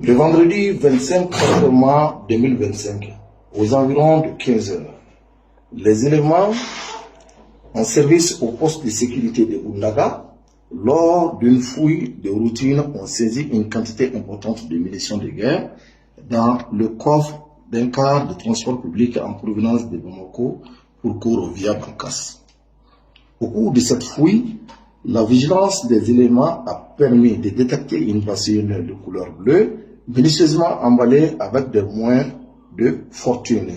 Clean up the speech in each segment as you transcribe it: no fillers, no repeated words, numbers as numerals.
Le vendredi 25 mars 2025, aux environs de 15 heures, les éléments en service au poste de sécurité de Bournaga, lors d'une fouille de routine, ont saisi une quantité importante de munitions de guerre dans le coffre d'un car de transport public en provenance de Bamako pour Koro via Bankas. Au cours de cette fouille, la vigilance des éléments a permis de détecter une bassine de couleur bleue, minutieusement emballée avec des moyens de fortune,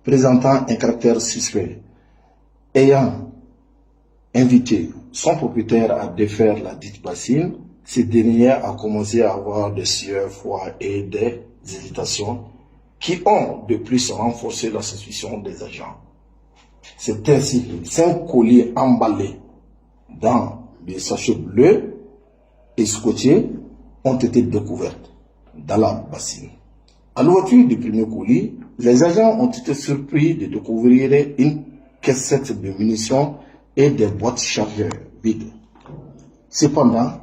présentant un caractère suspect, ayant invité son propriétaire à défaire la dite bassine. Ce dernier a commencé à avoir des sueurs froides et des hésitations qui ont de plus renforcé la suspicion des agents. C'est ainsi que 5 colis emballés dans des sachets bleus et scotchés ont été découverts dans la bassine. À l'ouverture du premier colis, les agents ont été surpris de découvrir une cassette de munitions et des boîtes chargeurs vides. Cependant,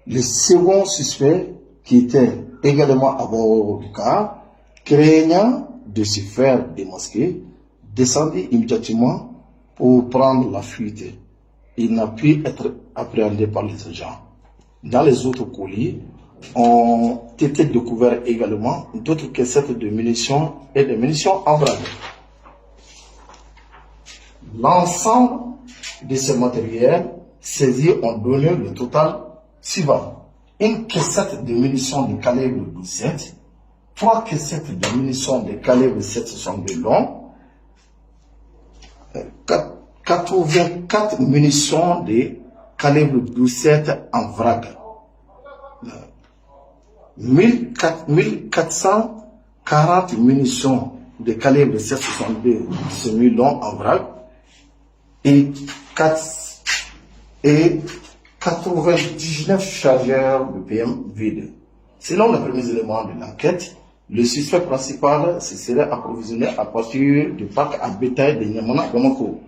le second suspect, qui était également à bord du car, craignant de se faire démasquer, descendit immédiatement pour prendre la fuite. Il n'a pu être appréhendé par les agents. Dans les autres colis ont été découverts également d'autres cassettes de munitions et de munitions en vrac. L'ensemble de ces matériels saisis ont donné le total suivant: une cassette de munitions de calibre 12,7, 3 cassettes de munitions de calibre 7,62 long, 84 munitions de calibre 12,7 en vrac, 1440 munitions de calibre 7,62 semi-long en vrac et 99 chargeurs de PM vides. Selon les premiers éléments de l'enquête, le suspect principal se serait approvisionné à partir du parc à bétail de Niamana Bamako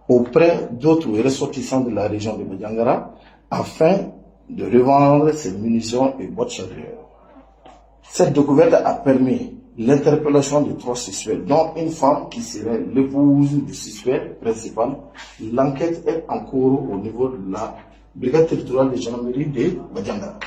auprès d'autres ressortissants de la région de Badiangara afin de revendre ses munitions et boîtes chargeurs. Cette découverte a permis l'interpellation de 3 suspects, dont une femme qui serait l'épouse du suspect principal. L'enquête est en cours au niveau de la brigade territoriale de gendarmerie de Badiangara.